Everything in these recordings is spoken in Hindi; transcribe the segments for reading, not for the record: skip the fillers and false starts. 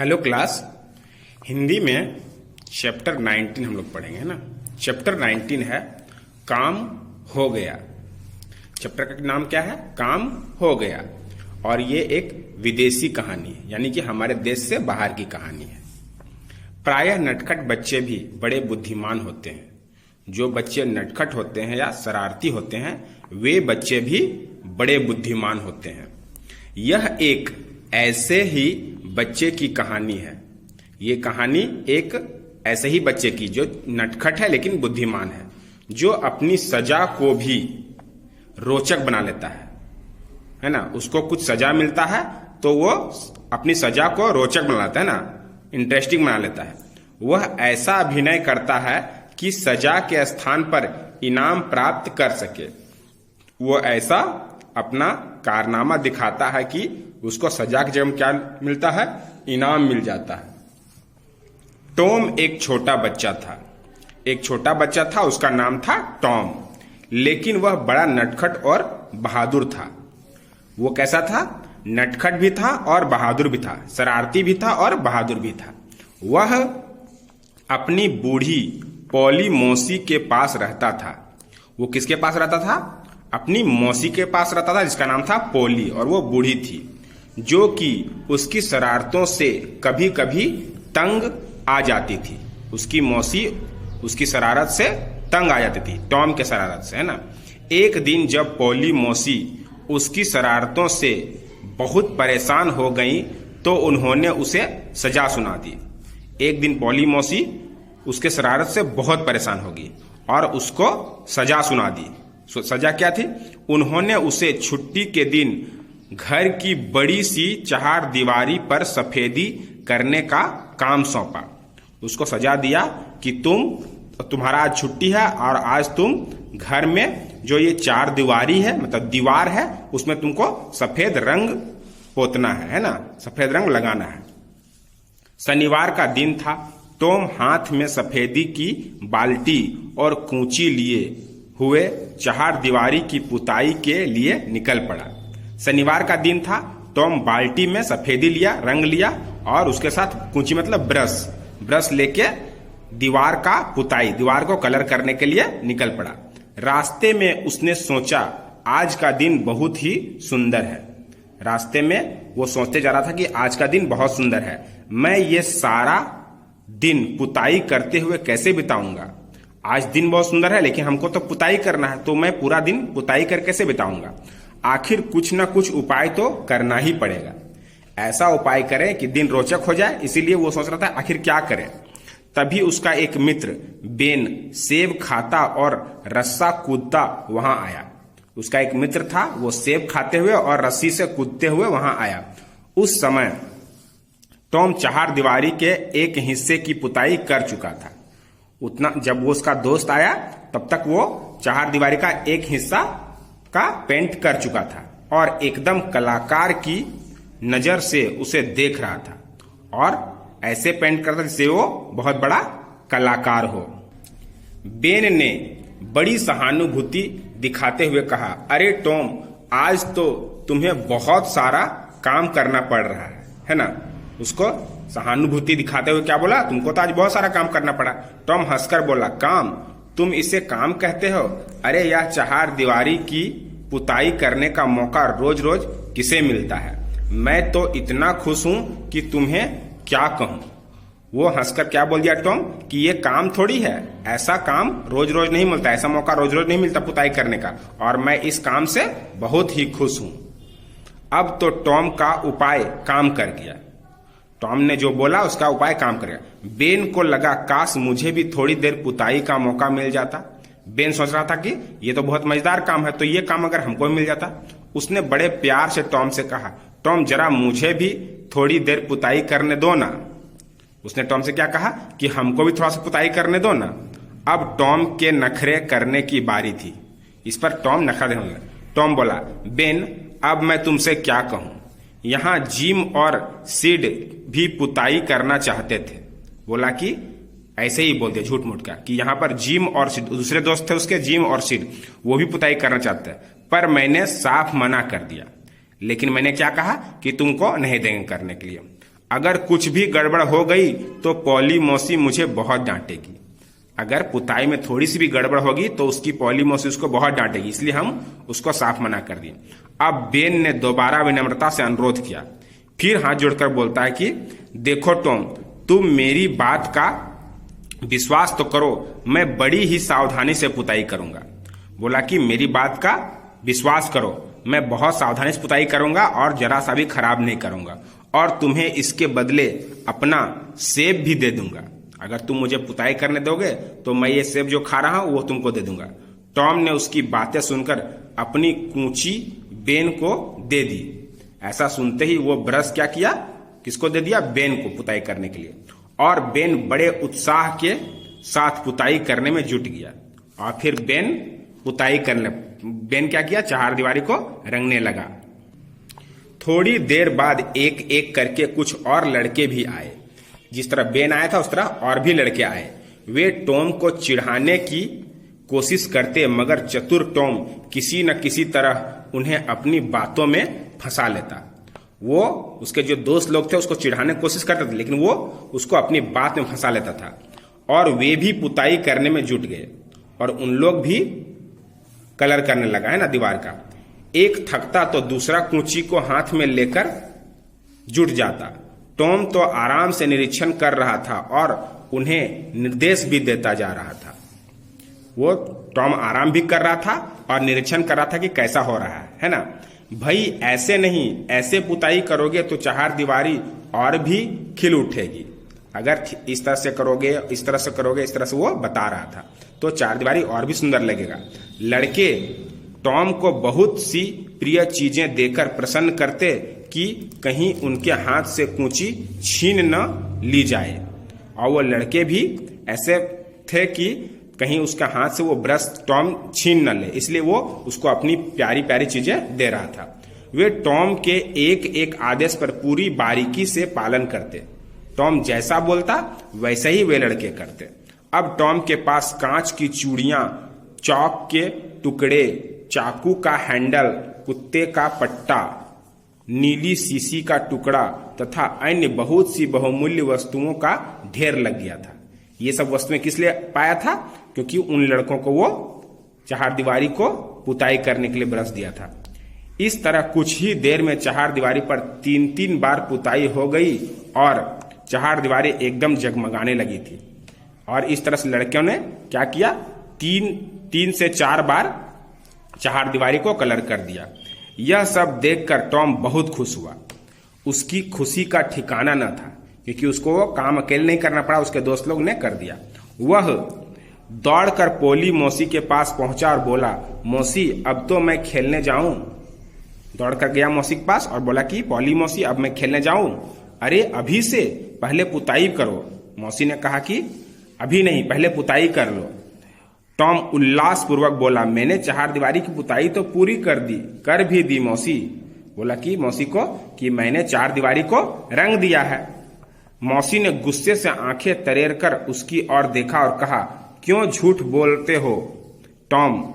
Hello class. हिंदी में चैप्टर 19 हम लोग पढ़ेंगे ना। चैप्टर 19 है काम हो गया। चैप्टर का नाम क्या है? काम हो गया। और ये एक विदेशी कहानी है, यानी कि हमारे देश से बाहर की कहानी है। प्रायः नटखट बच्चे भी बड़े बुद्धिमान होते हैं। जो बच्चे नटखट होते हैं या शरारती होते हैं वे बच्चे भी बड़े बुद्धिमान होते हैं। यह एक ऐसे ही बच्चे की कहानी है। ये कहानी एक ऐसे ही बच्चे की जो नटखट है लेकिन बुद्धिमान है, जो अपनी सजा को भी रोचक बना लेता है ना। उसको कुछ सजा मिलता है तो वो अपनी सजा को रोचक बना लेता है ना, इंटरेस्टिंग बना लेता है। वह ऐसा अभिनय करता है कि सजा के स्थान पर इनाम प्राप्त कर सके। वो ऐसा अपना कारनामा दिखाता है कि उसको सजा की जगह क्या मिलता है? इनाम मिल जाता है। टॉम एक छोटा बच्चा था। एक छोटा बच्चा था, उसका नाम था टॉम। लेकिन वह बड़ा नटखट और बहादुर था। वो कैसा था? नटखट भी था और बहादुर भी था, शरारती भी था और बहादुर भी था। वह अपनी बूढ़ी पॉली मौसी के पास रहता था। वो किसके पास रहता था? अपनी मौसी के पास रहता था, जिसका नाम था पोली, और वो बूढ़ी थी, जो कि उसकी शरारतों से कभी कभी तंग आ जाती थी। उसकी मौसी उसकी शरारत से तंग आ जाती थी, टॉम के शरारत से, है ना। एक दिन जब पोली मौसी उसकी शरारतों से बहुत परेशान हो गई तो उन्होंने उसे सजा सुना दी। एक दिन पोली मौसी उसके शरारत से बहुत परेशान होगी और उसको सजा सुना दी। सजा क्या थी? उन्होंने उसे छुट्टी के दिन घर की बड़ी सी चार दीवारी पर सफेदी करने का काम सौंपा। उसको सजा दिया कि तुम्हारा आज छुट्टी है और आज तुम घर में जो ये चार दीवारी है, मतलब दीवार है, उसमें तुमको सफेद रंग पोतना है ना, सफेद रंग लगाना है। शनिवार का दिन था। टॉम हाथ में सफेदी की बाल्टी और कूंची लिए हुए चार दीवारी की पुताई के लिए निकल पड़ा। शनिवार का दिन था। टॉम बाल्टी में सफेदी लिया, रंग लिया, और उसके साथ कूंची मतलब ब्रश लेके दीवार का पुताई, दीवार को कलर करने के लिए निकल पड़ा। रास्ते में उसने सोचा आज का दिन बहुत ही सुंदर है। रास्ते में वो सोचते जा रहा था कि आज का दिन बहुत सुंदर है, मैं ये सारा दिन पुताई करते हुए कैसे बिताऊंगा। आज दिन बहुत सुंदर है लेकिन हमको तो पुताई करना है, तो मैं पूरा दिन पुताई कर कैसे बिताऊंगा। आखिर कुछ ना कुछ उपाय तो करना ही पड़ेगा। ऐसा उपाय करें कि दिन रोचक हो जाए। इसीलिए वो सोच रहा था आखिर क्या करें। तभी उसका एक मित्र बेन सेब खाता और रस्सा कूदता वहां आया। उसका एक मित्र था, वो सेब खाते हुए और रस्सी से कूदते हुए वहां आया। उस समय टॉम चार दीवारी के एक हिस्से की पुताई कर चुका था। उतना जब वो उसका दोस्त आया तब तक वो चार दीवारी का एक हिस्सा का पेंट कर चुका था और एकदम कलाकार की नजर से उसे देख रहा था, और ऐसे पेंट करता जिससे वो बहुत बड़ा कलाकार हो। बेन ने बड़ी सहानुभूति दिखाते हुए कहा, अरे टॉम, आज तो तुम्हें बहुत सारा काम करना पड़ रहा है ना। उसको सहानुभूति दिखाते हुए क्या बोला? तुमको तो आज बहुत सारा काम करना पड़ा। टॉम हंसकर बोला, काम? तुम इसे काम कहते हो? अरे यह चार दीवारी की पुताई करने का मौका रोज रोज किसे मिलता है। मैं तो इतना खुश हूं कि तुम्हें क्या कहूं। वो हंसकर क्या बोल दिया टॉम कि ये काम थोड़ी है, ऐसा काम रोज रोज नहीं मिलता, ऐसा मौका रोज रोज नहीं मिलता पुताई करने का, और मैं इस काम से बहुत ही खुश हूं। अब तो टॉम का उपाय काम कर गया। टॉम ने जो बोला उसका उपाय काम कर गया। बेन को लगा काश मुझे भी थोड़ी देर पुताई का मौका मिल जाता। बेन सोच रहा था कि ये तो बहुत मजेदार काम है, तो ये काम अगर हमको मिल जाता। उसने बड़े प्यार से टॉम से कहा, टॉम जरा मुझे भी थोड़ी देर पुताई करने दो ना। उसने टॉम से क्या कहा कि हमको भी थोड़ा सा पुताई करने दो ना। अब टॉम के नखरे करने की बारी थी। इस पर टॉम नखरे होने लगा। टॉम बोला, बेन, अब मैं तुमसे क्या कहूं। यहां जिम और सिड भी पुताई करना चाहते थे। बोला कि ऐसे ही बोल दिया झूठ मूठ का कि यहां पर जिम और सिड, दूसरे दोस्त थे उसके जिम और सिड, वो भी पुताई करना चाहते हैं, पर मैंने साफ मना कर दिया। लेकिन मैंने क्या कहा कि तुमको नहीं देंगे करने के लिए। अगर कुछ भी गड़बड़ हो गई तो पॉली मौसी मुझे बहुत डांटेगी। अगर पुताई में थोड़ी सी भी गड़बड़ होगी तो उसकी पॉली मौसी उसको बहुत डांटेगी, इसलिए हम उसको साफ मना कर दिए। अब बेन ने दोबारा विनम्रता से अनुरोध किया, फिर हाथ जोड़कर बोलता है कि देखो टॉम, तुम मेरी बात का विश्वास तो करो, मैं बड़ी ही सावधानी से पुताई करूंगा। बोला कि मेरी बात का विश्वास करो, मैं बहुत सावधानी से पुताई करूंगा और जरा सा भी खराब नहीं करूंगा, और तुम्हें इसके बदले अपना सेब भी दे दूंगा। अगर तुम मुझे पुताई करने दोगे तो मैं ये सेब जो खा रहा हूं वो तुमको दे दूंगा। टॉम ने उसकी बातें सुनकर अपनी कूंची बेन को दे दी। ऐसा सुनते ही वो ब्रश क्या किया, किसको दे दिया, बेन को, पुताई करने के लिए। और बेन बड़े उत्साह के साथ पुताई करने में जुट गया। और फिर बेन क्या किया, चहारदीवारी को रंगने लगा। थोड़ी देर बाद एक एक करके कुछ और लड़के भी आए। जिस तरह बेन आया था उस तरह और भी लड़के आए। वे टॉम को चिढ़ाने की कोशिश करते, मगर चतुर टॉम किसी न किसी तरह उन्हें अपनी बातों में फंसा लेता। वो उसके जो दोस्त लोग थे उसको चिढ़ाने की कोशिश करते थे, लेकिन वो उसको अपनी बात में फंसा लेता था। और वे भी पुताई करने में जुट गए और उन लोग भी कलर करने लगा है ना दीवार का। एक थकता तो दूसरा कूंची को हाथ में लेकर जुट जाता। टॉम तो आराम से निरीक्षण कर रहा था और उन्हें निर्देश भी देता जा रहा था। वो टॉम आराम भी कर रहा था और निरीक्षण कर रहा था कि कैसा हो रहा है ना। भाई ऐसे नहीं, ऐसे पुताई करोगे तो चहारदीवारी और भी खिल उठेगी। अगर इस तरह से करोगे, इस तरह से करोगे, इस तरह से वो बता रहा था, तो चहारदीवारी और भी सुंदर लगेगा। लड़के टॉम को बहुत सी प्रिय चीजें देकर प्रसन्न करते कि कहीं उनके हाथ से कूंची छीन न ली जाए। और वो लड़के भी ऐसे थे कि कहीं उसका हाथ से वो ब्रश टॉम छीन न ले, इसलिए वो उसको अपनी प्यारी प्यारी चीजें दे रहा था। वे टॉम के एक एक आदेश पर पूरी बारीकी से पालन करते। टॉम जैसा बोलता वैसे ही वे लड़के करते। अब टॉम के पास कांच की चूड़ियां, चौक के टुकड़े, चाकू का हैंडल, कुत्ते का पट्टा, नीली शीशी का टुकड़ा तथा अन्य बहुत सी बहुमूल्य वस्तुओं का ढेर लग गया था। ये सब वस्तुएं किस लिए पाया था, क्योंकि उन लड़कों को वो चहारदीवारी को पुताई करने के लिए ब्रश दिया था। इस तरह कुछ ही देर में चहारदीवारी पर 3-3 बार पुताई हो गई और चहारदीवारी एकदम जगमगाने लगी थी। और इस तरह से लड़कियों ने क्या किया, 3 से 4 बार चहारदीवारी को कलर कर दिया। यह सब देखकर टॉम बहुत खुश हुआ। उसकी खुशी का ठिकाना न था, क्योंकि उसको वो काम अकेले नहीं करना पड़ा, उसके दोस्त लोग ने कर दिया। वह दौड़कर पोली मौसी के पास पहुंचा और बोला, मौसी अब तो मैं खेलने जाऊं। दौड़कर गया मौसी के पास और बोला कि पोली मौसी अब मैं खेलने जाऊं। अरे अभी से, पहले पुताई करो। मौसी ने कहा कि अभी नहीं, पहले पुताई कर लो। टॉम उल्लास पूर्वक बोला, मैंने चहारदीवारी की पुताई तो पूरी कर भी दी मौसी। बोला कि मौसी को कि मैंने चहारदीवारी को रंग दिया है। मौसी ने गुस्से से आंखें तरेर कर उसकी ओर देखा और कहा, क्यों झूठ बोलते हो टॉम,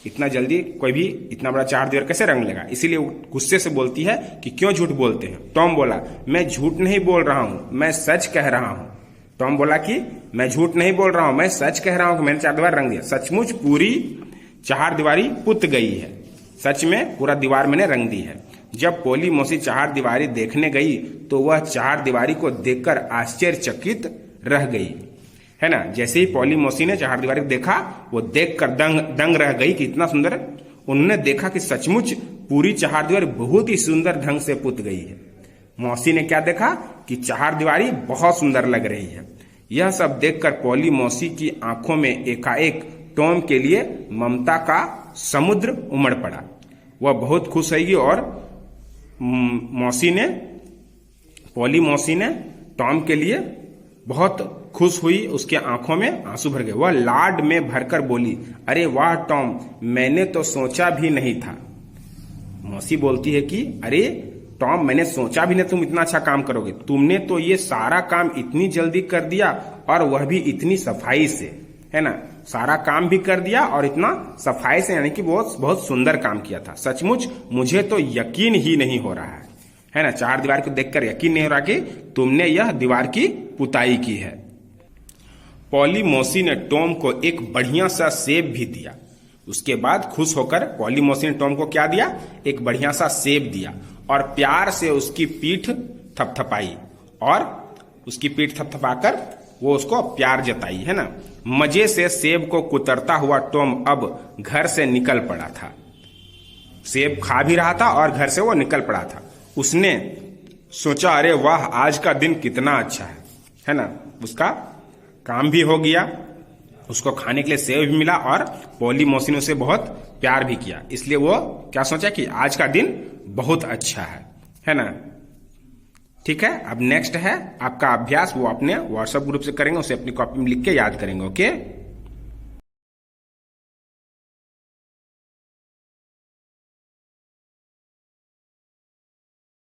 इतना जल्दी कोई भी इतना बड़ा चहारदीवार कैसे रंग लेगा। इसीलिए गुस्से से बोलती है कि क्यों झूठ बोलते हैं। टॉम बोला, मैं झूठ नहीं बोल रहा हूं, मैं सच कह रहा हूं। टॉम बोला कि मैं झूठ नहीं बोल रहा हूं, मैं सच कह रहा हूं कि मैंने चहारदीवार रंग दिया। सचमुच पूरी चहारदीवारी पुत गई है, सच में पूरा दीवार मैंने रंग दी है। जब पोली मौसी चहारदीवारी देखने गई तो वह चहारदीवारी को देखकर आश्चर्यचकित रह गई, है ना। जैसे ही पोली मौसी ने चहारदीवारी को देखा, वो देखकर दंग रह गई कि इतना सुंदर। उन्होंने देखा कि सचमुच पूरी चहारदीवारी बहुत ही सुंदर ढंग से पुत गई है। मौसी ने क्या देखा कि चहारदीवारी बहुत सुंदर लग रही है। यह सब देखकर पोली मौसी की आंखों में एकाएक टॉम के लिए ममता का समुद्र उमड़ पड़ा। वह बहुत खुश हुई और पोली मौसी ने टॉम के लिए बहुत खुश हुई, उसके आंखों में आंसू भर गए। वह लाड में भरकर बोली, अरे वाह टॉम, मैंने तो सोचा भी नहीं था। मौसी बोलती है कि अरे टॉम, मैंने सोचा भी नहीं तुम इतना अच्छा काम करोगे। तुमने तो ये सारा काम इतनी जल्दी कर दिया और वह भी इतनी सफाई से, है ना। सारा काम भी कर दिया और इतना सफाई से, यानी कि बहुत बहुत सुंदर काम किया था। सचमुच मुझे तो यकीन ही नहीं हो रहा है। है ना। चार दीवार को देखकर यकीन नहीं हो रहा कि तुमने यह दीवार की पुताई की है। पॉली मौसी ने टॉम को एक बढ़िया सा सेब भी दिया। उसके बाद खुश होकर पॉली मौसी ने टॉम को क्या दिया, एक बढ़िया सा सेब दिया और प्यार से उसकी पीठ थपथपाई और उसकी पीठ थपथपाकर वो उसको प्यार जताई, है ना। मजे से सेब को कुतरता हुआ टॉम अब घर से निकल पड़ा था। सेब खा भी रहा था और घर से वो निकल पड़ा था। उसने सोचा, अरे वाह, आज का दिन कितना अच्छा है ना। उसका काम भी हो गया, उसको खाने के लिए सेब भी मिला और पॉली मौसी ने उसे बहुत प्यार भी किया। इसलिए वो क्या सोचा कि आज का दिन बहुत अच्छा है ना। ठीक है, अब नेक्स्ट है आपका अभ्यास, वो अपने व्हाट्सएप ग्रुप से करेंगे, उसे अपनी कॉपी में लिख के याद करेंगे। ओके।